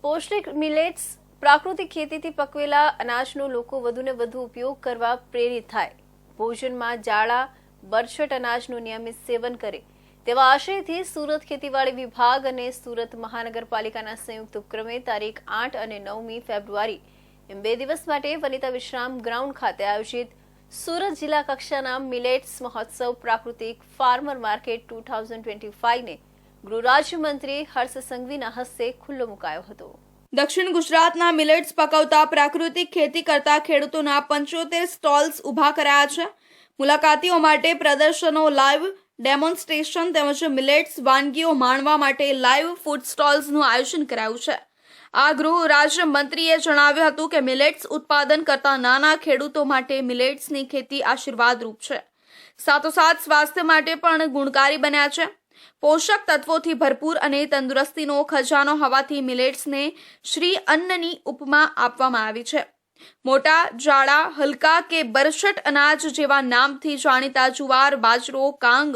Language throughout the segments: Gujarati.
પૌષ્ટિક મિલેટ્સ પ્રાકૃતિક ખેતીથી પકવેલા અનાજનો લોકો વધુને વધુ ઉપયોગ કરવા પ્રેરિત થાય, ભોજનમાં જાડા બરછટ અનાજનું નિયમિત સેવન કરે તેવા આશયથી સુરત ખેતીવાડી વિભાગ અને સુરત મહાનગરપાલિકાના સંયુક્ત ઉપક્રમે તારીખ 8 અને 9મી ફેબ્રુઆરી એમ 2 દિવસ માટે વનિતા વિશ્રામ ગ્રાઉન્ડ ખાતે આયોજિત સુરત જિલ્લા કક્ષાના મિલેટ્સ મહોત્સવ પ્રાકૃતિક ફાર્મર માર્કેટ 2025 ને ગૃહ રાજ્યમંત્રી હર્ષ સંઘવીના હસ્તે ખુલ્લો મુકાયો હતો। દક્ષિણ ગુજરાતના મિલેટ્સ પકવતા પ્રાકૃતિક ખેતી કરતા ખેડૂતોના 75 સ્ટોલ્સ ઊભા કરાયા છે। મુલાકાતીઓ માટે પ્રદર્શનો, લાઈવ ડેમોન્સ્ટ્રેશન તેમજ મિલેટ્સ વાનગીઓ માણવા માટે લાઈવ ફૂડ સ્ટોલ્સનું આયોજન કરાયું છે। આ ગૃહ રાજ્યમંત્રીએ જણાવ્યું હતું કે મિલેટ્સ ઉત્પાદન કરતા નાના ખેડૂતો માટે મિલેટ્સની ખેતી આશીર્વાદરૂપ છે, સાથોસાથ સ્વાસ્થ્ય માટે પણ ગુણકારી બન્યા છે। પોષક તત્વોથી ભરપૂર અને તંદુરસ્તીનો ખજાનો હોવાથી મિલેટ્સને શ્રી અન્નની ઉપમા આપવામાં આવી છે। મોટા, જાડા, હલકા કે બરછટ અનાજ જેવા નામથી જાણીતા જુવાર, બાજરો, કાંગ,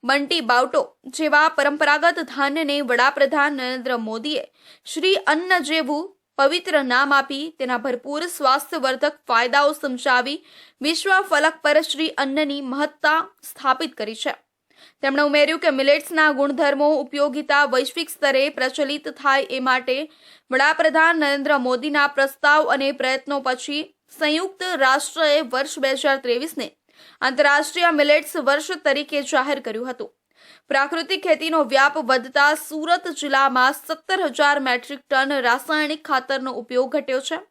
બંટી બાવટો જેવા પરંપરાગત ધાન્યને વડાપ્રધાન નરેન્દ્ર મોદીએ શ્રી અન્ન જેવું પવિત્ર નામ આપી તેના ભરપૂર સ્વાસ્થ્યવર્ધક ફાયદાઓ સમજાવી વિશ્વ ફલક પર શ્રી અન્નની મહત્તા સ્થાપિત કરી છે। તેમણે ઉમેર્યું કે મિલેટ્સના ગુણધર્મો, ઉપયોગિતા વૈશ્વિક સ્તરે પ્રચલિત થાય એ માટે વડાપ્રધાન નરેન્દ્ર મોદીના પ્રસ્તાવ અને પ્રયત્નો પછી સંયુક્ત રાષ્ટ્રએ વર્ષ 2023ને આંતરરાષ્ટ્રીય મિલેટ્સ વર્ષ તરીકે જાહેર કર્યું હતું। પ્રાકૃતિક ખેતીનો વ્યાપ વધતા સુરત જિલ્લામાં 17,000 મેટ્રિક ટન રાસાયણિક ખાતરનો ઉપયોગ ઘટ્યો છે।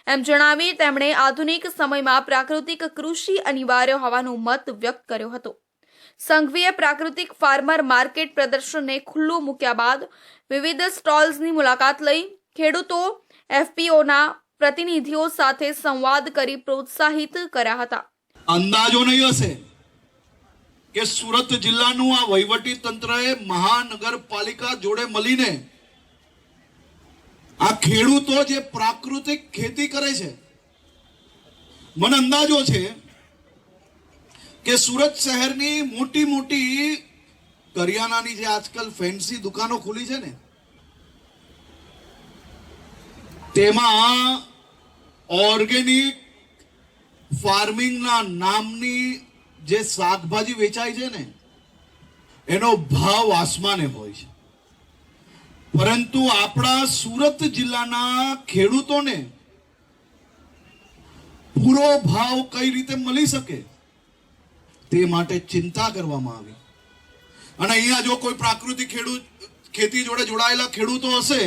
એમ જણાવી તેમણે આધુનિક સમયમાં પ્રાકૃતિક કૃષિ અનિવાર્ય હોવાનો મત વ્યક્ત કર્યો હતો। સંઘવીએ પ્રાકૃતિક ફાર્મર માર્કેટ પ્રદર્શનને ખુલ્લું મૂક્યા બાદ વિવિધ સ્ટોલ્સની મુલાકાત લઈ ખેડૂતો, એફપીઓના પ્રતિનિધિઓ સાથે સંવાદ કરી પ્રોત્સાહિત કર્યા હતા। અંદાજો નહીં હશે કે સુરત જિલ્લાનું આ વહીવટી તંત્રએ મહાનગરપાલિકા જોડે મળીને આ ખેડૂતો જે પ્રાકૃતિક ખેતી કરે છે, મને અંદાજો છે કે સુરત શહેરની મોટી મોટી કરિયાણાની જે આજકાલ ફેન્સી દુકાનો ખુલી છે ને, તેમાં ઓર્ગેનિક ફાર્મિંગના નામની જે શાકભાજી વેચાય છે ને, એનો ભાવ આસમાને હોય છે, પરંતુ આપણા સુરત જિલ્લાના ખેડૂતોને પૂરો ભાવ કઈ રીતે મળી શકે તે માટે ચિંતા કરવામાં આવી। અને અહીંયા જો કોઈ પ્રાકૃતિક ખેતી જોડે જોડાયેલા ખેડૂતો હશે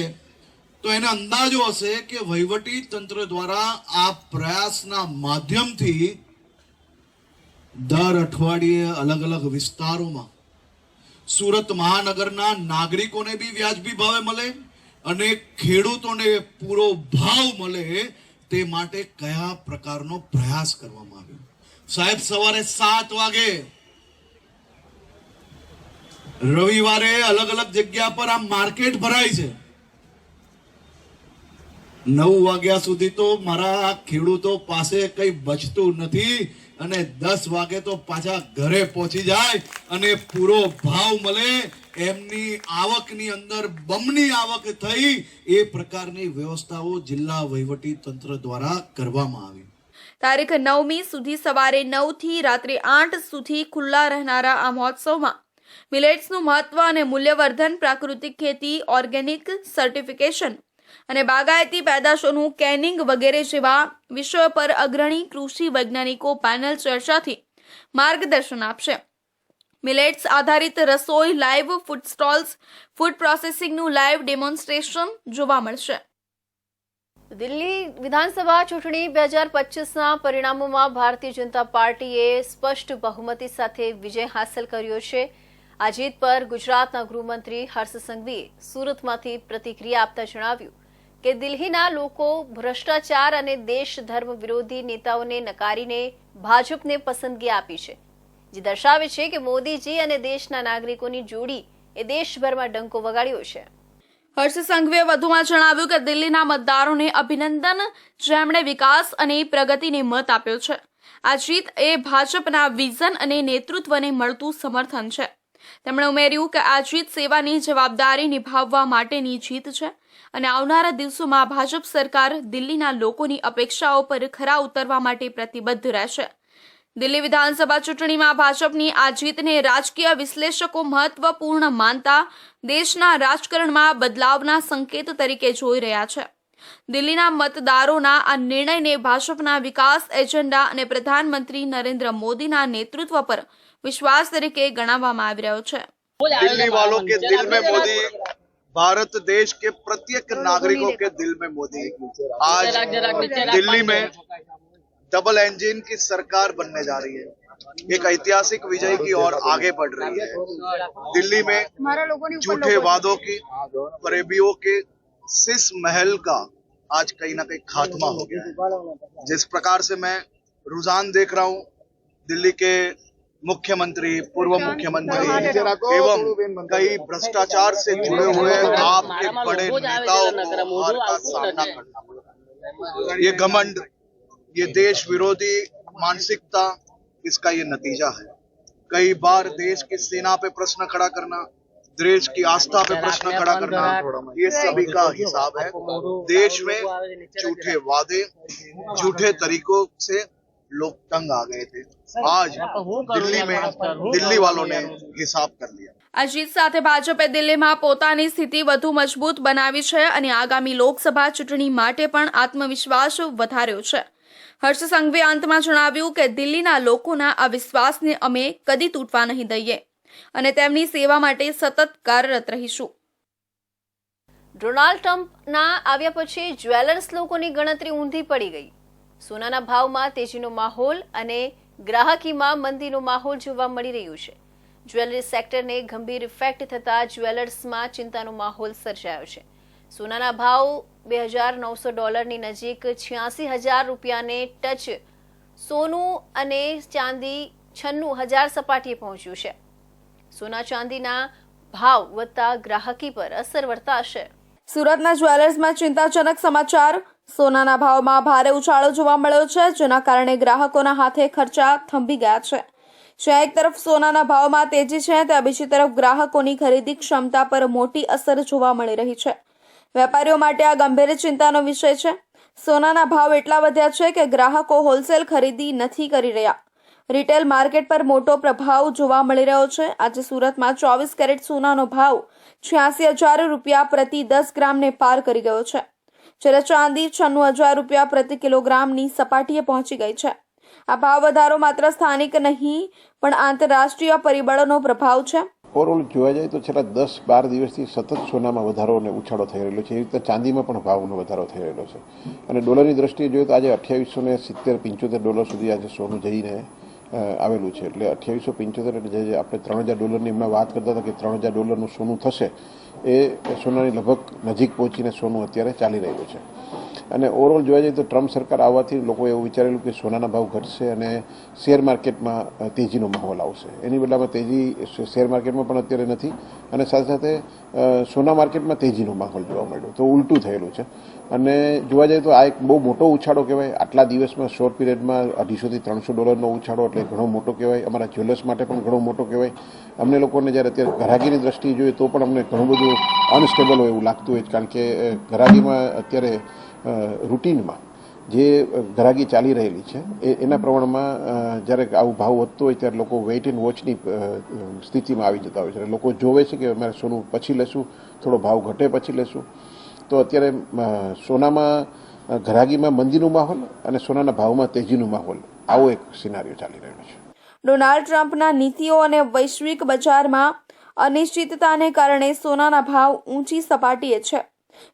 તો એને અંદાજો હશે કે વહીવટી તંત્ર દ્વારા આ પ્રયાસના માધ્યમથી દર અઠવાડિયે અલગ અલગ વિસ્તારોમાં સુરત મહાનગરના નાગરિકોને બી વ્યાજબી ભાવે મળે અને ખેડૂતોને પૂરો ભાવ મળે તે માટે કયા પ્રકારનો પ્રયાસ કરવામાં આવ્યો। સાહેબ, સવારે 7 વાગે રવિવારે અલગ અલગ જગ્યા પર આ માર્કેટ ભરાય છે। 9 વાગ્યા સુધી તો મારા ખેડૂતો પાસે કઈ બચતું નથી અને 10 વાગે તો પાછા ઘરે પહોંચી જાય અને પૂરો ભાવ મળે, એમની આવકની અંદર બમણી આવક થઈ, એ પ્રકારની વ્યવસ્થાઓ જિલ્લા વહીવટી તંત્ર દ્વારા કરવામાં આવી। તારીખ 9મી સુધી સવારે 9 થી રાત્રે 8 સુધી ખુલ્લા રહેનારા આ મહોત્સવમાં મિલેટ્સનું મહત્વ અને મૂલ્યવર્ધન, પ્રાકૃતિક ખેતી, ઓર્ગેનિક સર્ટિફિકેશન અને બાગાયતી પેદાશોનું કેનિંગ વગેરે જેવા વિષયો પર અગ્રણી કૃષિ વૈજ્ઞાનિકો પેનલ ચર્ચાથી માર્ગદર્શન આપશે। મિલેટ્સ આધારિત રસોઈ, લાઈવ ફૂડ સ્ટોલ્સ, ફૂડ પ્રોસેસિંગનું લાઈવ ડેમોન્સ્ટ્રેશન જોવા મળશે। દિલ્હી વિધાનસભા ચૂંટણી 2025ના પરિણામોમાં ભારતીય જનતા પાર્ટીએ સ્પષ્ટ બહુમતી સાથે વિજય હાંસલ કર્યો છે। આ જીત પર ગુજરાતના ગૃહમંત્રી હર્ષ સંઘવીએ સુરતમાંથી પ્રતિક્રિયા આપતા જણાવ્યું કે દિલ્હીના લોકો ભ્રષ્ટાચાર અને દેશ ધર્મ વિરોધી નેતાઓને નકારીને ભાજપને પસંદગી આપી છે, જે દર્શાવે છે કે મોદીજી અને દેશના નાગરિકોની જોડી એ દેશભરમાં ડંકો વગાડ્યો છે। હર્ષ સંઘવીએ વધુમાં જણાવ્યું કે દિલ્હીના મતદારોને અભિનંદન, જેમણે વિકાસ અને પ્રગતિને મત આપ્યો છે। આ જીત એ ભાજપના વિઝન અને નેતૃત્વને મળતું સમર્થન છે। તેમણે ઉમેર્યું કે આ જીત સેવાની જવાબદારી નિભાવવા માટેની જીત છે। અને આવનારા દિવસોમાં ભાજપ સરકાર દિલ્હીના લોકોની અપેક્ષાઓ પર ખરા ઉતરવા માટે પ્રતિબદ્ધ રહેશે. દિલ્હી વિધાનસભા ચૂંટણીમાં ભાજપની આ જીતને રાજકીય વિશ્લેષકો મહત્વપૂર્ણ માનતા દેશના રાજકારણમાં બદલાવના સંકેત તરીકે જોઈ રહ્યા છે. દિલ્હીના મતદારોના આ નિર્ણયને ભાજપના વિકાસ એજન્ડા અને પ્રધાનમંત્રી નરેન્દ્ર મોદીના નેતૃત્વ પર વિશ્વાસ તરીકે ગણાવવામાં આવી રહ્યો છે. दिल्ली वालों के दिल में मोदी, भारत देश के प्रत्येक नागरिकों के दिल में मोदी. आज दिल्ली में डबल इंजन की सरकार बनने जा रही है, एक ऐतिहासिक विजय की ओर आगे बढ़ रही है. दिल्ली में झूठे वादों की, फरेबियों के शीश महल का आज कहीं ना कहीं खात्मा हो गया है. जिस प्रकार से मैं रुझान देख रहा हूँ, दिल्ली के मुख्यमंत्री, पूर्व मुख्यमंत्री एवं कई भ्रष्टाचार से जुड़े हुए आपके बड़े नेताओं को हार का सामना करना पड़ा. ये घमंड, ये देश विरोधी मानसिकता, इसका ये नतीजा है. कई बार देश की सेना पे प्रश्न खड़ा करना, देश की आस्था पे प्रश्न खड़ा करना, ये सभी का हिसाब है. देश में झूठे वादे, झूठे तरीकों से लोग तंग आ गए थे. आज दिल्ली में दिल्ली वालों ने हिसाब कर लिया. આ જીત સાથે ભાજપે દિલ્હીમાં પોતાની સ્થિતિ વધુ મજબૂત બનાવી છે અને આગામી લોકસભા ચૂંટણી માટે પણ આત્મવિશ્વાસ વધાર્યો છે. હર્ષ સંઘવીએ અંતમાં જણાવ્યું કે દિલ્હીના લોકોના આ વિશ્વાસને અમે કદી તૂટવા નહીં દઈએ અને તેમની સેવા માટે સતત કાર્યરત રહીશું. ડોનાલ્ડ ટ્રમ્પના આવ્યા પછી જ્વેલર્સ લોકોની ગણતરી ઊંધી પડી ગઈ. સોનાના ભાવમાં તેજીનો માહોલ અને ગ્રાહકીમાં મંદીનો માહોલ જોવા મળી રહ્યું છે. જ્વેલરી સેક્ટરને ગંભીર ઇફેક્ટ થતા જ્વેલર્સમાં ચિંતાનો માહોલ સર્જાયો છે. સોનાના ભાવ $2,900 નજીક 86,000 રૂપિયાને ટચ, સોનું અને ચાંદી 96,000 સપાટીએ પહોંચ્યું છે. સોના ચાંદીના ભાવ વધતા ગ્રાહકી પર અસર વર્તાશે. સુરતના જ્વેલર્સમાં ચિંતાજનક સમાચાર. સોનાના ભાવમાં ભારે ઉછાળો જોવા મળ્યો છે, જેના કારણે ગ્રાહકોના હાથે ખર્ચા થંભી ગયા છે. જ્યાં એક તરફ સોનાના ભાવમાં તેજી છે, ત્યાં બીજી તરફ ગ્રાહકોની ખરીદી ક્ષમતા પર મોટી અસર જોવા મળી રહી છે. વેપારીઓ માટે આ ગંભીર ચિંતાનો વિષય છે. સોનાના ભાવ એટલા વધ્યા છે કે ગ્રાહકો હોલસેલ ખરીદી નથી કરી રહ્યા. રિટેલ માર્કેટ પર મોટો પ્રભાવ જોવા મળી રહ્યો છે. આજે સુરતમાં 24 કેરેટ સોનાનો ભાવ 86,000 રૂપિયા પ્રતિ 10 ગ્રામને પાર કરી ગયો છે, જ્યારે ચાંદી 96,000 રૂપિયા પ્રતિ કિલોગ્રામની સપાટીએ પહોંચી ગઈ છે. આ ભાવ વધારો માત્ર સ્થાનિક નહીં પણ આંતરરાષ્ટ્રીય પરિબળોનો પ્રભાવ છે. ઓવરઓલ જોવા જાય તો છેલ્લા 10-12 દિવસથી સતત સોનામાં વધારો અને ઉછાળો થઈ રહેલો છે. એ રીતે ચાંદીમાં પણ ભાવનો વધારો થઈ રહેલો છે. અને ડોલરની દ્રષ્ટિએ જોઈએ તો આજે $2870-75 સુધી આજે સોનું જઈને આવેલું છે. એટલે 2875 એટલે જે આપણે $3,000 એમના વાત કરતા હતા કે $3,000 સોનું થશે, એ સોનાની લગભગ નજીક પહોંચીને સોનું અત્યારે ચાલી રહ્યું છે. અને ઓવરઓલ જોવા જઈએ તો ટ્રમ્પ સરકાર આવવાથી લોકો એવું વિચારેલું કે સોનાના ભાવ ઘટશે અને શેર માર્કેટમાં તેજીનો માહોલ આવશે. એની બદલામાં તેજી શેર માર્કેટમાં પણ અત્યારે નથી અને સાથે સાથે સોના માર્કેટમાં તેજીનો માહોલ જોવા મળ્યો. તો ઉલટું થયેલું છે. અને જોવા જઈએ તો આ એક બહુ મોટો ઉછાળો કહેવાય. આટલા દિવસમાં શોર્ટ પીરિયડમાં $250-300 ઉછાળો એટલે ઘણો મોટો કહેવાય. અમારા જ્વેલર્સ માટે પણ ઘણો મોટો કહેવાય. અમને લોકોને જ્યારે અત્યારે ઘરાગીની દ્રષ્ટિએ જોઈએ તો પણ અમને ઘણું બધું અનસ્ટેબલ હોય એવું લાગતું હોય, કારણ કે ઘરાગીમાં અત્યારે રૂટીનમાં જે ઘરાગી ચાલી રહેલી છે એના પ્રમાણમાં જ્યારે આવું ભાવ વધતો હોય ત્યારે લોકો વેઇટ એન્ડ વોચની સ્થિતિમાં આવી જતા હોય છે. લોકો જોવે છે કે અમારે સોનું પછી લેશું, થોડો ભાવ ઘટે પછી લેશું. તો અત્યારે સોનામાં ઘરાગીમાં મંદીનું માહોલ અને સોનાના ભાવમાં તેજીનું માહોલ, આવો એક સિનારીઓ ચાલી રહ્યો છે. ડોનાલ્ડ ટ્રમ્પના નીતિઓ અને વૈશ્વિક બજારમાં અનિશ્ચિતતાને કારણે સોનાના ભાવ ઊંચી સપાટીએ છે.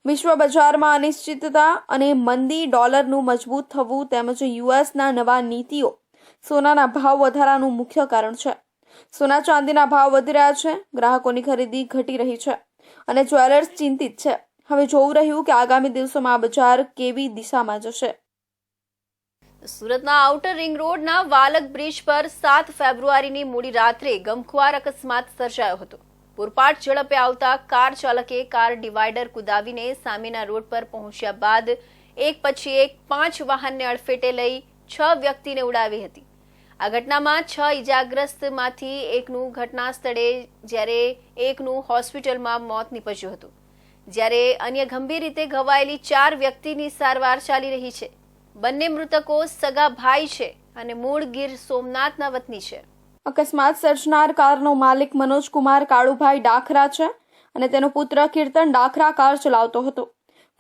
વિશ્વ બજારમાં અનિશ્ચિતતા અને મંદી, ડોલરનું મજબૂત થવું તેમજ યુએસના નવા નીતિઓ સોનાના ભાવ વધારાનું મુખ્ય કારણ છે. સોના ચાંદીના ભાવ વધી રહ્યા છે, ગ્રાહકોની ખરીદી ઘટી રહી છે અને જ્વેલર્સ ચિંતિત છે. હવે જોવું રહ્યું કે આગામી દિવસોમાં આ બજાર કેવી દિશામાં જશે. સુરતના આઉટર રિંગ રોડના વાલક બ્રિજ પર 7 ફેબ્રુઆરીની મોડી રાત્રે ગમખ્વાર અકસ્માત સર્જાયો હતો. પૂરપાટ ઝડપે આવતા કાર ચાલકે કાર ડિવાઈડર કુદાવીને સામેના રોડ પર પહોંચ્યા બાદ એક પછી એક 5 વાહનને અડફેટે લઈ 6 વ્યક્તિને ઉડાવી હતી. આ ઘટનામાં 6 ઇજાગ્રસ્તમાંથી એકનું ઘટના સ્થળે જ્યારે એકનું હોસ્પિટલમાં મોત નીપજ્યું હતું. જ્યારે અન્ય ગંભીર રીતે ઘવાયેલી 4 વ્યક્તિની સારવાર ચાલી રહી છે. બંને મૃતકો સગા ભાઈ છે અને મૂળ ગીર સોમનાથના વતની છે. અકસ્માત સર્જનાર કારનો માલિક મનોજ કુમાર કાળુભાઈ ડાખરા છે અને તેનો પુત્ર કીર્તન ડાખરા કાર ચલાવતો હતો.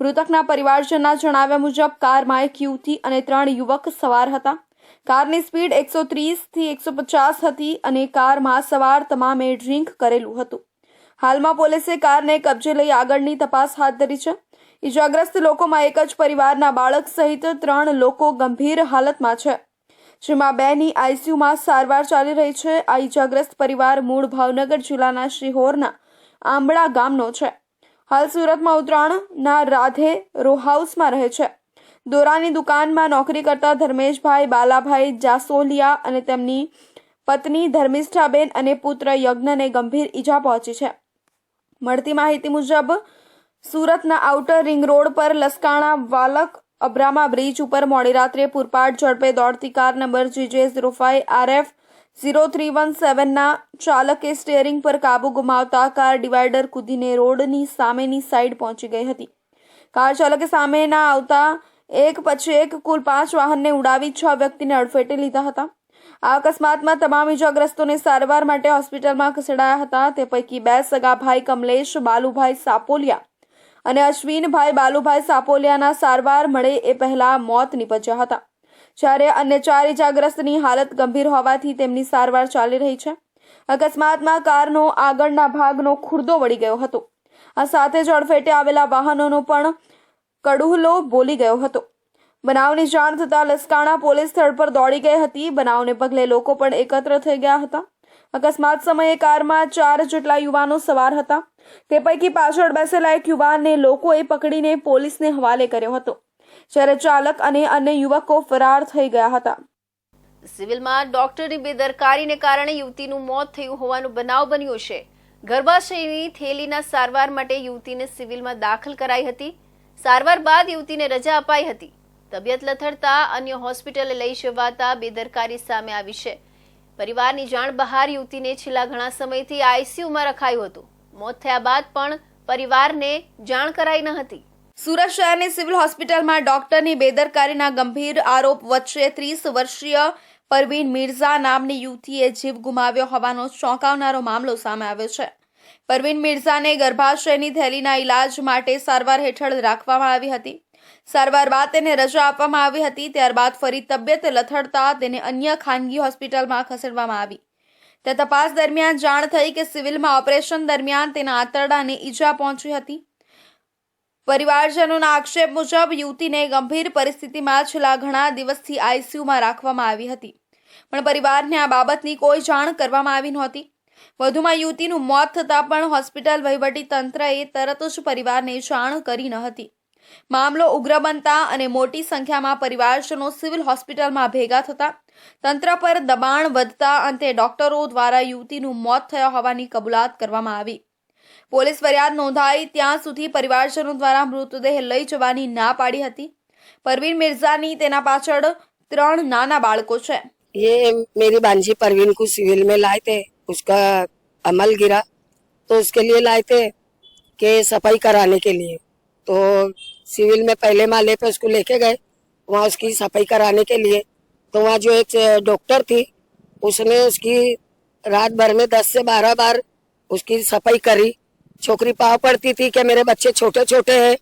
મૃતકના પરિવારજનના જણાવ્યા મુજબ કારમાં એક યુવતી અને 3 યુવક સવાર હતા. કારની સ્પીડ 130 થી 150 હતી અને કારમાં સવાર તમામે ડ્રિંક કરેલું હતું. હાલમાં પોલીસે કારને કબજે લઈ આગળની તપાસ હાથ ધરી છે. ઇજાગ્રસ્ત લોકોમાં એક જ પરિવારના બાળક સહિત 3 લોકો ગંભીર હાલતમાં છે, જેમાં 2ની આઈસીયુમાં સારવાર ચાલી રહી છે. આ ઇજાગ્રસ્ત પરિવાર મૂળ ભાવનગર જિલ્લાના શિહોરના આંબળા ગામનો છે. હાલ સુરતમાં ઉત્તરાયણના રાધે રો હાઉસમાં રહે છે. દોરાની દુકાનમાં નોકરી કરતા ધર્મેશભાઈ બાલાભાઈ જાસોલિયા અને તેમની પત્ની ધર્મિષ્ઠાબેન અને પુત્ર યજ્ઞને ગંભીર ઈજા પહોંચી છે. મળતી માહિતી મુજબ સુરતના આઉટર રિંગ રોડ પર લસકાણા વાલક અબ્રામા બ્રિજ ઉપર મોડી રાત્રે પૂરપાટ ઝડપે દોડતી કાર નંબર GJ05RF 0317ના ચાલકે સ્ટીયરિંગ પર કાબુ ગુમાવતા કાર ડિવાઈડર કૂદીને રોડની સામેની સાઈડ પહોંચી ગઈ હતી. કાર ચાલકે સામેના આવતા એક પછી એક કુલ 5 વાહનને ઉડાવી 6 વ્યક્તિને અડફેટે લીધા હતા. આ અકસ્માતમાં તમામ ઇજાગ્રસ્તોને સારવાર માટે હોસ્પિટલમાં ખસેડાયા હતા. તે પૈકી 2 સગા ભાઈ કમલેશ બાલુભાઈ સાપોલિયા અને અશ્વિનભાઈ બાલુભાઈ સાપોલિયાના સારવાર મળે એ પહેલા મોત નીપજ્યા હતા, જ્યારે અન્ય 4 ઇજાગ્રસ્તની હાલત ગંભીર હોવાથી તેમની સારવાર ચાલી રહી છે. અકસ્માતમાં કારનો આગળના ભાગનો ખુરદો વળી ગયો હતો. આ સાથે જ અડફેટે આવેલા વાહનોનો પણ કડુહલો બોલી ગયો હતો. બનાવની જાણ થતાં લસકાણા પોલીસ સ્થળ પર દોડી ગઈ હતી. બનાવને પગલે લોકો પણ એકત્ર થઈ ગયા હતા. અકસ્માત સમયે કારમાં 4 જેટલા યુવાનો સવાર હતા. તે પૈકી પાછળ બેસેલા એક યુવાનને લોકોએ પકડીને પોલીસને હવાલે કર્યો હતો, જ્યારે ચાલક અને અન્ય યુવકો ફરાર થઈ ગયા હતા. સિવિલમાં ડોક્ટરની બેદરકારીને કારણે યુવતીનું મોત થયું હોવાનો બનાવ બન્યો છે. ગર્ભાશયની થેલીના સારવાર માટે યુવતીને સિવિલમાં દાખલ કરાઈ હતી. સારવાર બાદ યુવતીને રજા અપાઈ હતી. તબિયત લથડતા અન્ય હોસ્પિટલે લઈ જવાતા બેદરકારી સામે આવી છે. પરિવારની જાણ બહાર યુવતીને છેલ્લા ઘણા સમયથી આઈસીયુમાં રખાયું હતું. મોત થયા બાદ પણ પરિવારને જાણ કરાઈ ન હતી. સુરત શહેરની સિવિલ હોસ્પિટલમાં ડોક્ટરની બેદરકારીના ગંભીર આરોપ વચ્ચે 30 વર્ષીય પરવીન મિર્ઝા નામની યુવતીએ જીવ ગુમાવ્યો હોવાનો ચોંકાવનારો મામલો સામે આવ્યો છે. પરવીન મિર્ઝાને ગર્ભાશયની થેલીના ઇલાજ માટે સારવાર હેઠળ રાખવામાં આવી હતી. સારવાર બાદ તેને રજા આપવામાં આવી હતી. ત્યારબાદ ફરી તબિયત લથડતા તેને અન્ય ખાનગી હોસ્પિટલમાં ખસેડવામાં આવી. તે તપાસ દરમિયાન જાણ થઈ કે સિવિલમાં ઓપરેશન દરમિયાન તેના આંતરડાને ઈજા પહોંચી હતી. પરિવારજનોના આક્ષેપ મુજબ યુવતીને ગંભીર પરિસ્થિતિમાં છેલ્લા ઘણા દિવસથી આઈસીયુમાં રાખવામાં આવી હતી, પણ પરિવારને આ બાબતની કોઈ જાણ કરવામાં આવી નહોતી. વધુમાં યુવતીનું મોત થતાં પણ હોસ્પિટલ વહીવટી તંત્રએ તરત જ પરિવારને જાણ કરી ન હતી. મામલો ઉગ્ર બનતા અને મોટી સંખ્યામાં પરિવારજનો સિવિલ હોસ્પિટલમાં ભેગા થતા તંત્ર પર દબાણ વધતા અંતે ડોક્ટરો દ્વારા યુવતીનું મોત થયા હોવાની કબૂલાત કરવામાં આવી. પોલીસ ફરિયાદ નોંધાઈ ત્યાં સુધી પરિવારજનો દ્વારા મૃતદેહ લઈ જવાની ના પાડી હતી. પરવીન મિર્ઝાની તેના પાછળ 3 નાના બાળકો છે. ये मेरी बांझी परवीन को सिविल में लाए थे, उसका अमल गिरा तो उसके लिए लाए थे कि सफाई कराने के लिए. तो सिविल में पहले माले पे उसको लेके गए वहाँ उसकी सफाई कराने के लिए. तो वहाँ जो एक डॉक्टर थी उसने उसकी रात भर में 10 से 12 बार उसकी सफाई करी. छोकरी पाव पड़ती थी कि मेरे बच्चे छोटे छोटे हैं,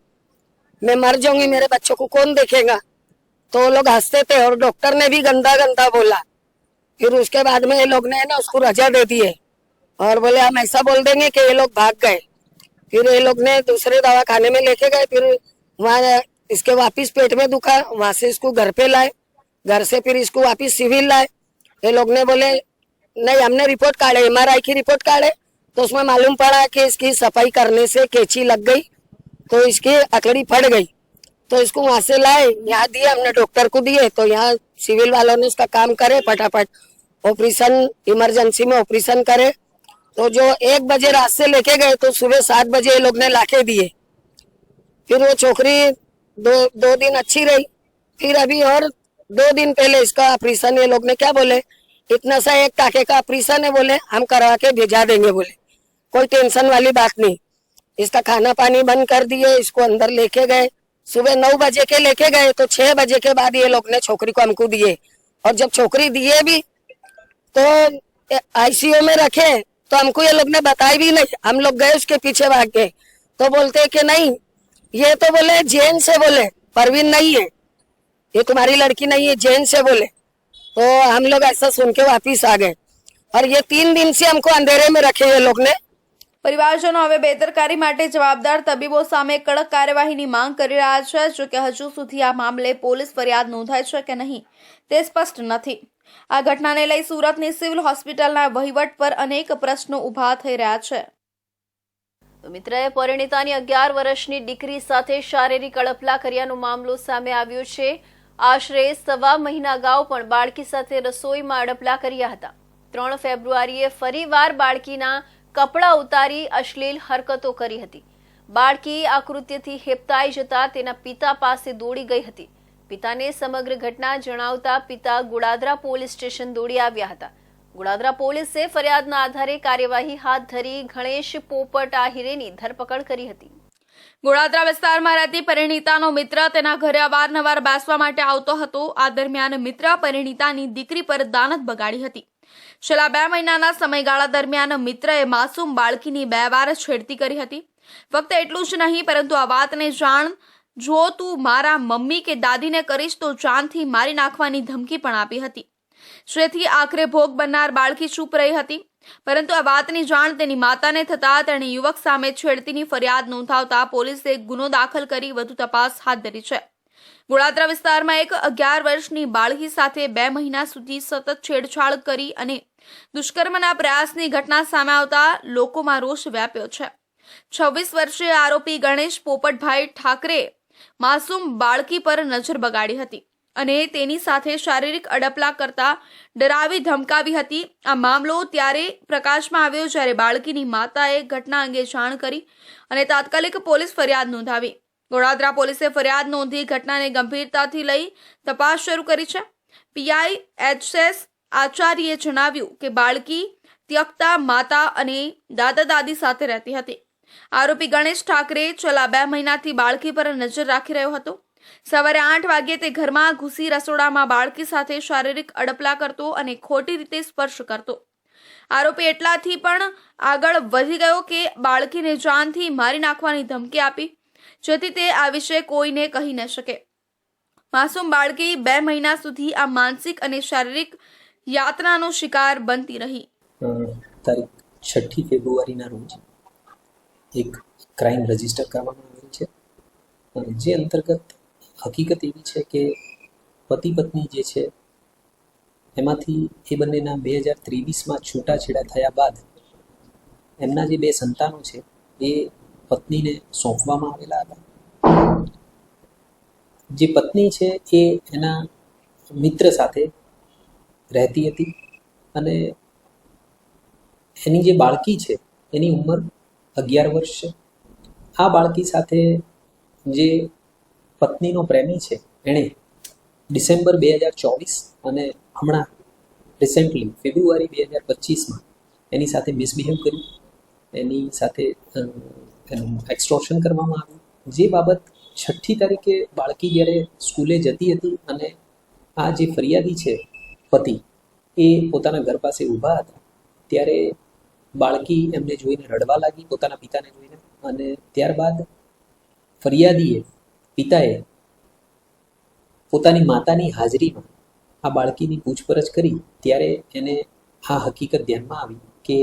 मैं मर जाऊंगी, मेरे बच्चों को कौन देखेगा. तो वो लोग हंसते थे और डॉक्टर ने भी गंदा गंदा बोला. फिर उसके बाद में ये लोग ने ना उसको रजा दे दी है और बोले हम ऐसा बोल देंगे कि ये लोग भाग गए. फिर ये लोग ने दूसरे दवाखाने में लेके गए. फिर वहाँ इसके वापिस पेट में दुखा, वहां से इसको घर पे लाए, घर से फिर इसको वापिस सिविल लाए. ये लोग ने बोले नहीं, हमने रिपोर्ट काढ़े, MRI की रिपोर्ट काढ़े तो उसमें मालूम पड़ा कि इसकी सफाई करने से कैंची लग गई तो इसकी अकड़ी फट गई. तो इसको वहां से लाए, यहाँ दिए, हमने डॉक्टर को दिए. तो यहाँ सिविल वालों ने उसका काम करे, फटाफट ऑपरेशन, इमरजेंसी में ऑपरेशन करे. तो जो 1 बजे रात से लेके गए तो सुबह 7 बजे ये लोग ने लाके दिए. फिर वो छोकरी दो दिन अच्छी रही. फिर अभी और 2 दिन पहले इसका ऑपरेशन, ये लोग ने क्या बोले, इतना सा एक टाके का ऑपरेशन है, बोले हम करवा के भेजा देंगे, बोले कोई टेंशन वाली बात नहीं. इसका खाना पानी बंद कर दिए, इसको अंदर लेके गए। सुबह 9 बजे के लेके गए तो 6 बजे के बाद ये लोग ने छोकरी को हमको दिए, और जब छोकरी दिए भी तो आईसीयू में रखे तो हमको ये लोग ने बताया भी नहीं। हम लोग गए उसके पीछे भाग के, तो बोलते कि नहीं, ये तो बोले जैन से, बोले परवीन नहीं है, ये तुम्हारी लड़की नहीं है, जैन से बोले। तो हम लोग ऐसा सुन के वापिस आ गए, और ये 3 दिन से हमको अंधेरे में रखे ये लोग ने। પરિવારજનો હવે બેદરકારી માટે જવાબદાર તબીબો સામે કડક કાર્યવાહીની માંગ કરી રહ્યા છે, જો કે હજુ સુધી આ મામલે પોલીસ ફરિયાદ નોંધાઈ છે કે નહીં તે સ્પષ્ટ નથી। આ ઘટનાને લઈ સુરતની સિવિલ હોસ્પિટલના વહીવટ પર અનેક પ્રશ્નો ઊભા થઈ રહ્યા છે। તો મિત્રએ પરિણીતાની 11 વર્ષની દીકરી સાથે શારીરિક અડપલા કર્યાનો મામલો સામે આવ્યો છે। આશરે સવા મહિના અગાઉ પણ બાળકી સાથે રસોઈમાં અડપલા કર્યા હતા। 3 ફેબ્રુઆરીએ ફરીવાર બાળકીના કપડા ઉતારી અશ્લીલ હરકતો કરી હતી। બાળકી આ કૃત્યથી હેપતાઈ જતા તેના પિતા પાસે દોડી ગઈ હતી। પિતાને સમગ્ર ઘટના જણાવતા પિતા ગુડાદરા પોલીસ સ્ટેશન દોડી આવ્યા હતા। ગુડાદરા પોલીસે ફરિયાદના આધારે કાર્યવાહી હાથ ધરી ગણેશ પોપટ આહિરેની ધરપકડ કરી હતી। ગોળાદરા વિસ્તારમાં રહેતી પરિણીતાનો મિત્ર તેના ઘરે અવારનવાર બેસવા માટે આવતો હતો। આ દરમિયાન મિત્ર પરિણીતાની દીકરી પર દાનત બગાડી હતી। છેલ્લા 2 મહિનાના સમયગાળા દરમિયાન મિત્રએ માસૂમ બાળકીની 2 વાર છેડતી કરી હતી। ફક્ત એટલું જ નહીં, પરંતુ આ વાતને જાણ, જો તું મારા મમ્મી કે દાદીને કરીશ તો જાનથી મારી નાખવાની ધમકી પણ આપી હતી, જેથી આખરે ભોગ બનનાર બાળકી ચૂપ રહી હતી। પરંતુ આ વાતની જાણ તેની માતાને થતા તેણે યુવક સામે છેડતીની ફરિયાદ નોંધાવતા પોલીસે ગુનો દાખલ કરી વધુ તપાસ હાથ ધરી છે। ગોળાદરા વિસ્તારમાં એક 11 વર્ષની બાળકી સાથે 2 મહિના સુધી સતત છેડછાડ કરી અને દુષ્કર્મના પ્રયાસની ઘટના સામે આવતા લોકોમાં રોષ વ્યાપ્યો છે। 26 વર્ષીય આરોપી ગણેશ પોપટભાઈ ઠાકરે માસૂમ બાળકી પર નજર બગાડી હતી અને તેની સાથે શારીરિક અડપલા કરતા ડરાવી ધમકાવી હતી। આ મામલો ત્યારે પ્રકાશમાં આવ્યો જ્યારે બાળકીની માતાએ ઘટના અંગે જાણ કરી અને તાત્કાલિક પોલીસ ફરિયાદ નોંધાવી। ગોળાદરા પોલીસે ફરિયાદ નોંધી ઘટનાને ગંભીરતાથી લઈ તપાસ શરૂ કરી છે। પીઆઈ એચએસ આચાર્યએ જણાવ્યું કે બાળકી ત્યક્તા માતા અને દાદા દાદી સાથે રહેતી હતી। આરોપી ગણેશ ઠાકરે છેલ્લા 2 મહિનાથી બાળકી પર નજર રાખી રહ્યો હતો। સવારે 8 વાગ્યે તે ઘરમાં ઘૂસી રસોડામાં બાળકી સાથે શારીરિક અડપલા કરતો અને ખોટી રીતે સ્પર્શ કરતો। આરોપી એટલાથી પણ આગળ વધી ગયો કે બાળકીને જાનથી મારી નાખવાની ધમકી આપી, જેથી તે આ વિશે કોઈને કહી ન શકે। માસૂમ બાળકી 2 મહિના સુધી આ માનસિક અને શારીરિક યાતનાનો શિકાર બનતી રહી। તારીખ 6 ફેબ્રુઆરીના રોજ એક ક્રાઇમ રજીસ્ટર કરવામાં આવેલ છે, જે અંતર્ગત હકીકત એવી છે કે પતિ પત્ની જે છે એમાંથી એ બંનેના 2023માં છૂટાછેડા થયા બાદ એમના જે 2 સંતાનો છે એ પત્નીને સોંપવામાં આવેલા હતા। જે પત્ની છે એ એના મિત્ર સાથે રહેતી હતી અને એની જે બાળકી છે એની ઉંમર 11 વર્ષ છે। આ બાળકી સાથે જે પત્નીનો પ્રેમી છે એણે ડિસેમ્બર 2024 અને હમણાં રિસેન્ટલી ફેબ્રુઆરી 2025માં એની સાથે મિસબિહેવ કર્યું, એની સાથે એનું એક્સટોર્શન કરવામાં આવ્યું। જે બાબત 6મી તારીખે બાળકી જ્યારે સ્કૂલે જતી હતી અને આ જે ફરિયાદી છે પતિ એ પોતાના ઘર પાસે ઊભા હતા ત્યારે બાળકી એમને જોઈને રડવા લાગી, પોતાના પિતાને જોઈને, અને ત્યારબાદ ફરિયાદીએ પિતાએ પોતાની માતાની હાજરીમાં આ બાળકીની પૂછપરછ કરી ત્યારે એને આ હકીકત ધ્યાનમાં આવી કે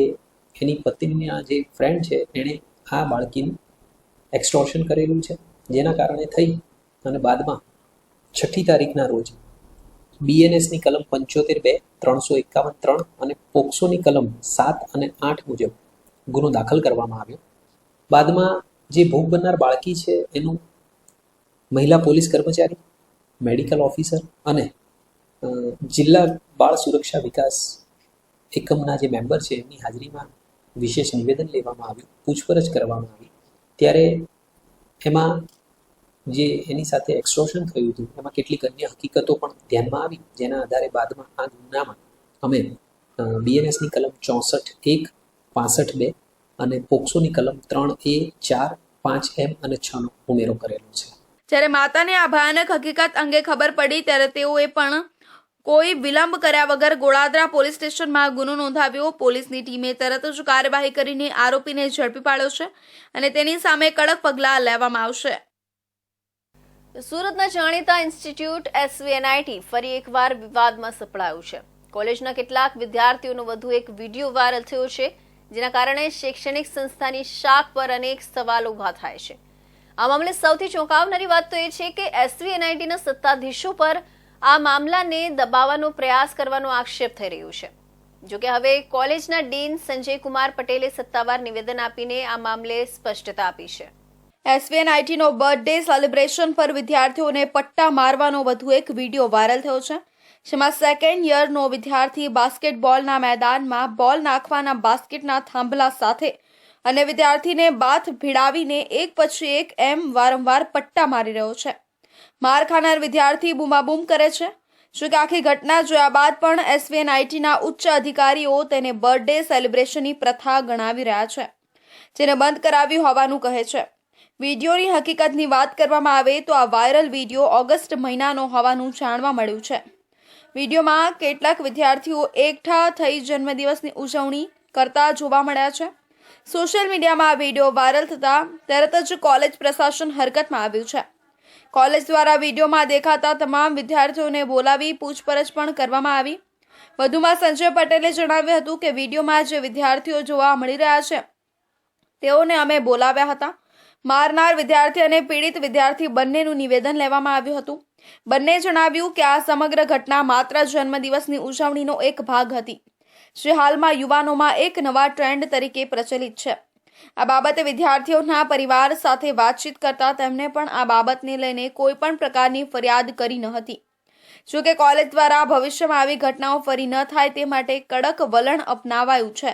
એની પત્નીના જે ફ્રેન્ડ છે એણે આ બાળકીનું એક્સટોર્શન કરેલું છે, જેના કારણે થઈ અને બાદમાં 6મી તારીખના રોજ બીએનએસની કલમ 75(2), 351(3) અને પોક્સોની કલમ 7 અને 8 મુજબ ગુનો દાખલ કરવામાં આવ્યો। બાદમાં જે ભોગ બનનાર બાળકી છે એનું મહિલા પોલીસ કર્મચારી, મેડિકલ ઓફિસર અને જિલ્લા બાળ સુરક્ષા વિકાસ એકમના જે મેમ્બર છે એમની હાજરીમાં વિશેષ નિવેદન લેવામાં આવ્યું, પૂછપરછ કરવામાં આવી। ત્યારે એમાં જે એની સાથે એક્સટોર્શન થયું હતું એમાં કેટલીક અન્ય હકીકતો પણ ધ્યાનમાં આવી, જેના આધારે બાદમાં આ ગુનામાં અમે બીએનએસની કલમ 64(1), 65(2) અને પોક્સોની કલમ 3A, 4, 5M અને 6 નો ઉમેરો કરેલો છે. જ્યારે માતાને આ ભયાનક હકીકત અંગે ખબર પડી ત્યારે તેઓએ પણ કોઈ વિલંબ કર્યા વગર ગોળાદરા પોલીસ સ્ટેશનમાં ગુનો નોંધાવ્યો. પોલીસની ટીમે તરત જ કાર્યવાહી કરીને આરોપીને ઝડપી પાડ્યો છે અને તેની સામે કડક પગલાં લેવામાં આવશે. સુરતના જાણીતા ઇન્સ્ટિટ્યૂટ SVNIT ફરી એકવાર વિવાદમાં સપડાયું છે. કોલેજના કેટલાક વિદ્યાર્થીઓનો વધુ એક વિડીયો વાયરલ થયો છે, જેના કારણે શૈક્ષણિક સંસ્થાની શાખ પર અનેક સવાલો ઊભા થાય છે. આ મામલે સૌથી ચોંકાવનારી વાત તો એ છે કે SVNITના સત્તાધીશો પર આ મામલાને દબાવવાનો પ્રયાસ કરવાનો આક્ષેપ થઈ રહ્યો છે. જોકે હવે કોલેજના ડીન સંજય કુમાર પટેલે સત્તાવાર નિવેદન આપીને આ મામલે સ્પષ્ટતા આપી છે. SVNITનો બર્થડે સેલિબ્રેશન પર વિદ્યાર્થીઓને પટ્ટા મારવાનો વધુ એક વિડીયો વાયરલ થયો છે, જેમાં સેકન્ડ યરનો વિદ્યાર્થી બાસ્કેટબોલના મેદાનમાં બોલ નાખવાના બાસ્કેટના થાંભલા સાથે અને વિદ્યાર્થીને બાથ ભીડાવીને એક પછી એક એમ વારંવાર પટ્ટા મારી રહ્યો છે. માર ખાનાર વિદ્યાર્થી બૂમાબૂમ કરે છે. જોકે આખી ઘટના જોયા બાદ પણ SVNITના ઉચ્ચ અધિકારીઓ તેને બર્થડે સેલિબ્રેશનની પ્રથા ગણાવી રહ્યા છે, જેને બંધ કરાવ્યું હોવાનું કહે છે. વિડીયોની હકીકતની વાત કરવામાં આવે તો આ વાયરલ વિડીયો ઓગસ્ટ મહિનાનો હોવાનું જાણવા મળ્યું છે. વિડીયોમાં કેટલાક વિદ્યાર્થીઓ એકઠા થઈ જન્મદિવસની ઉજવણી કરતા જોવા મળ્યા છે. સોશિયલ મીડિયામાં આ વિડીયો વાયરલ થતાં તરત જ કોલેજ પ્રશાસન હરકતમાં આવ્યું છે. કોલેજ દ્વારા વિડીયોમાં દેખાતા તમામ વિદ્યાર્થીઓને બોલાવી પૂછપરછ પણ કરવામાં આવી. વધુમાં સંજય પટેલે જણાવ્યું હતું કે વિડીયોમાં જે વિદ્યાર્થીઓ જોવા મળી રહ્યા છે તેઓને અમે બોલાવ્યા હતા. મારનાર વિદ્યાર્થી અને પીડિત વિદ્યાર્થી બંનેનું નિવેદન લેવામાં આવ્યું હતું. બંને જણાવ્યું કે આ સમગ્ર ઘટના માત્ર જન્મદિવસની ઉજવણીનો એક ભાગ હતી, જે હાલમાં યુવાનોમાં એક નવા ટ્રેન્ડ તરીકે પ્રચલિત છે. આ બાબતે વિદ્યાર્થીઓના પરિવાર સાથે વાતચીત કરતા તેમને પણ આ બાબતને લઈને કોઈ પણ પ્રકારની ફરિયાદ કરી ન હતી. જોકે કોલેજ દ્વારા ભવિષ્યમાં આવી ઘટનાઓ ફરી ન થાય તે માટે કડક વલણ અપનાવાયું છે.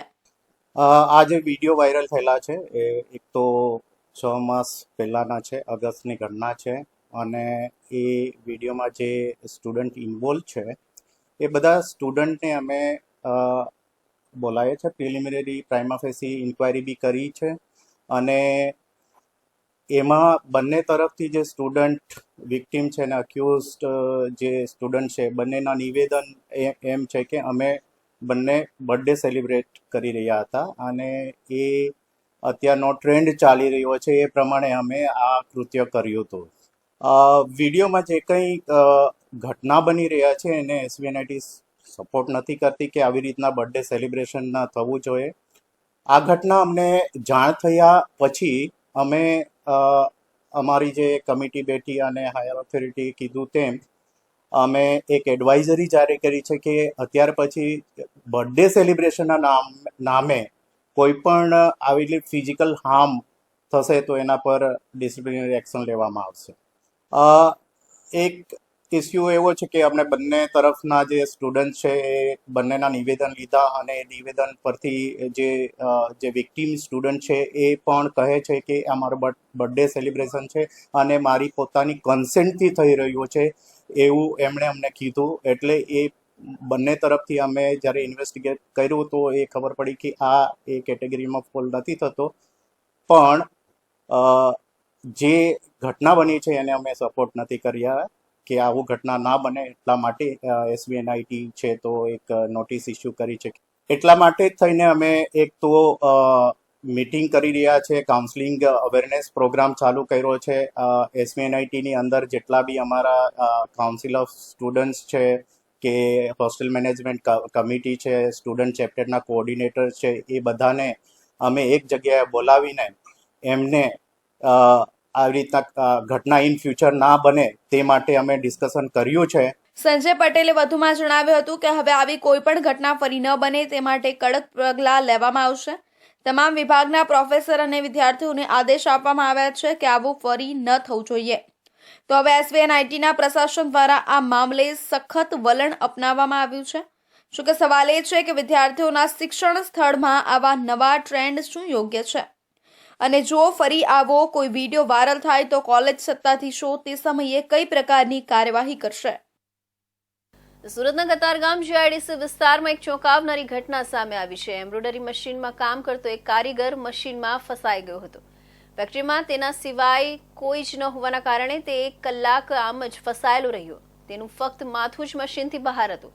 આ જે વિડીયો વાયરલ થયેલા છે એ એક તો 6 માસ પહેલાંના છે, ઓગસ્ટની ઘટના છે. અને એ વિડીયોમાં જે સ્ટુડન્ટ ઇન્વોલ્વ છે એ બધા સ્ટુડન્ટને અમે બોલાવીએ છે. પ્રિલિમિનરી પ્રાઇમા ફેસી ઇન્ક્વાયરી બી કરી છે અને એમાં બંને તરફથી જે સ્ટુડન્ટ વિક્ટીમ છે અને અક્યુઝડ જે સ્ટુડન્ટ છે બંનેના નિવેદન એમ છે કે અમે બંને બર્થડે સેલિબ્રેટ કરી રહ્યા હતા અને એ અત્યારનો ટ્રેન્ડ ચાલી રહ્યો છે એ પ્રમાણે અમે આ કૃત્ય કર્યું હતું. વિડીયોમાં જે કંઈ ઘટના બની રહ્યા છે એને SVNIT સપોર્ટ નથી કરતી કે આવી રીતના બર્થડે સેલિબ્રેશન ના થવું જોઈએ. આ ઘટના અમને જાણ થયા પછી અમે અમારી જે કમિટી બેઠી અને હાયર ઓથોરિટી કીધું તેમ અમે એક એડવાઇઝરી જારી કરી છે કે અત્યાર પછી બર્થડે સેલિબ્રેશનના નામે કોઈ પણ આવી ફિઝિકલ હાર્મ થશે તો એના પર ડિસિપ્લિનરી એક્શન લેવામાં આવશે. એક ઇસ્યુ એવો છે કે આપણે બંને તરફના જે સ્ટુડન્ટ છે એ બંનેના નિવેદન લીધા અને નિવેદન પરથી જે વિક્ટીમ સ્ટુડન્ટ છે એ પણ કહે છે કે આ મારો બર્થડે સેલિબ્રેશન છે અને મારી પોતાની કન્સેન્ટથી થઈ રહ્યું છે એવું એમણે અમને કીધું. એટલે એ બંને તરફથી અમે જ્યારે ઇન્વેસ્ટિગેટ કર્યું તો એ ખબર પડી કે આ એ કેટેગરીમાં ફોલ નથી થતો, પણ જે ઘટના બની છે એને અમે સપોર્ટ નથી કર્યા કે આવું ઘટના ના બને. એટલા માટે SVNIT છે તો એક નોટિસ ઇસ્યુ કરી છે. એટલા માટે જ થઈને અમે એક તો મીટિંગ કરી રહ્યા છે, કાઉન્સલિંગ અવેરનેસ પ્રોગ્રામ ચાલુ કર્યો છે. SVNITની અંદર જેટલા બી અમારા કાઉન્સિલ ઓફ સ્ટુડન્ટ્સ છે કે હોસ્ટેલ મેનેજમેન્ટ કમિટી છે, સ્ટુડન્ટ ચેપ્ટરના કોઓર્ડિનેટર છે, એ બધાને અમે એક જગ્યાએ બોલાવીને એમને આવી રીતના ઘટના ઇન ફ્યુચર ના બને તે માટે અમે ડિસ્કશન કર્યું છે. સંજય પટેલે વધુમાં જણાવ્યું હતું કે હવે આવી કોઈ પણ ઘટના ફરી ન બને તે માટે કડક પગલાં લેવામાં આવશે. તમામ વિભાગના પ્રોફેસર અને વિદ્યાર્થીઓને આદેશ આપવામાં આવ્યા છે કે આવું ફરી ન થવું જોઈએ. તો હવે SVNITના પ્રશાસન દ્વારા આ મામલે સખત વલણ અપનાવવામાં આવ્યું છે. જોકે સવાલ એ છે કે વિદ્યાર્થીઓના શિક્ષણ સ્થળમાં આવા નવા ટ્રેન્ડ શું યોગ્ય છે, અને જો ફરી આવો કોઈ વિડીયો વાયરલ થાય તો કોલેજ સત્તાધીશો તે સમયે કઈ પ્રકારની કાર્યવાહી કરશે. સુરતના કતારગામ જીઆઈડીસી વિસ્તારમાં એક ચોંકાવનારી ઘટના સામે આવી છે. એમ્બ્રોઇડરી મશીનમાં કામ કરતો એક કારીગર મશીનમાં ફસાઈ ગયો હતો. ફેક્ટરીમાં તેના સિવાય કોઈ જ ન હોવાના કારણે તે 1 કલાક આમ જ ફસાયેલો રહ્યો. તેનું ફક્ત માથું જ મશીનથી બહાર હતું.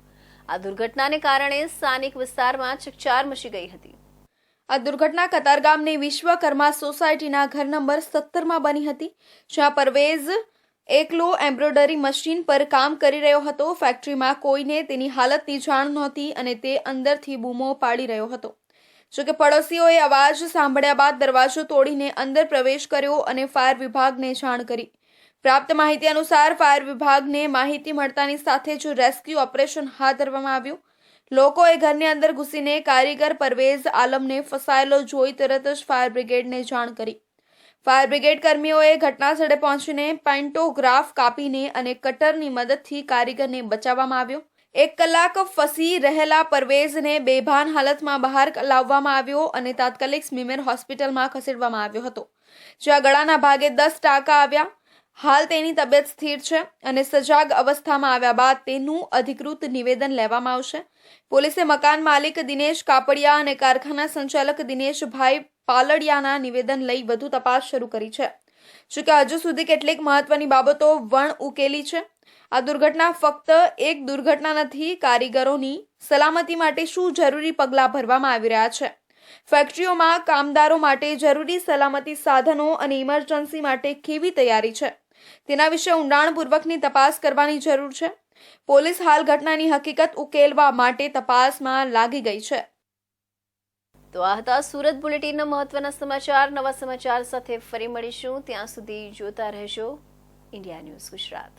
આ દુર્ઘટનાને કારણે સ્થાનિક વિસ્તારમાં ચકચાર મચી ગઈ હતી. આ દુર્ઘટના કતારગામની વિશ્વકર્મા સોસાયટીના ઘર નંબર 17માં બની હતી, જ્યાં પરવેઝ એકલો એમ્બ્રોઇડરી મશીન પર કામ કરી રહ્યો હતો. ફેક્ટરીમાં કોઈને તેની હાલતની જાણ નહોતી અને તે અંદરથી બૂમો પાડી રહ્યો હતો. જોકે પડોશીઓએ અવાજ સાંભળ્યા બાદ દરવાજો તોડીને અંદર પ્રવેશ કર્યો અને ફાયર વિભાગને જાણ કરી. પ્રાપ્ત માહિતી અનુસાર ફાયર વિભાગને માહિતી મળતાની સાથે જ રેસ્ક્યુ ઓપરેશન હાથ ધરવામાં આવ્યું. લોકોએ ઘરની અંદર ઘૂસીને કારીગર પરવેઝ આલમને ફસાયેલો જોઈ તરત જ ફાયર બ્રિગેડને જાણ કરી. ફાયર બ્રિગેડ કર્મીઓએ ઘટનાસ્થળે પહોંચીને પેન્ટોગ્રાફ કાપીને અને કટરની મદદથી કારીગરને બચાવવામાં આવ્યો. 1 કલાક ફસી રહેલા પરવેઝને બેભાન હાલતમાં બહાર લાવવામાં આવ્યો અને તાત્કાલિક સ્મીમેર હોસ્પિટલમાં ખસેડવામાં આવ્યો હતો, જ્યાં ગળાના ભાગે 10 ટાંકા આવ્યા. હાલ તેની તબિયત સ્થિર છે અને સજાગ અવસ્થામાં આવ્યા બાદ તેનું અધિકૃત નિવેદન લેવામાં આવશે. પોલીસે મકાન માલિક દિનેશ કાપડિયા અને કારખાના સંચાલક દિનેશભાઈ પાલડિયાના નિવેદન લઈ વધુ તપાસ શરૂ કરી છે. જોકે હજુ સુધી કેટલીક મહત્વની બાબતો વણ ઉકેલી છે. આ દુર્ઘટના ફક્ત એક દુર્ઘટના નથી. કારીગરોની સલામતી માટે શું જરૂરી પગલાં ભરવામાં આવી રહ્યા છે, ફેક્ટરીઓમાં કામદારો માટે જરૂરી સલામતી સાધનો અને ઇમરજન્સી માટે કેવી તૈયારી છે, તેના વિશે ઊંડાણપૂર્વકની તપાસ કરવાની જરૂર છે. પોલીસ હાલ ઘટનાની હકીકત ઉકેલવા માટે તપાસમાં લાગી ગઈ છે. તો આ હતા સુરત બુલેટિનના મહત્વના સમાચાર. નવા સમાચાર સાથે ફરી મળીશું. ત્યાં સુધી જોતા રહેજો ઇન્ડિયા ન્યૂઝ ગુજરાત.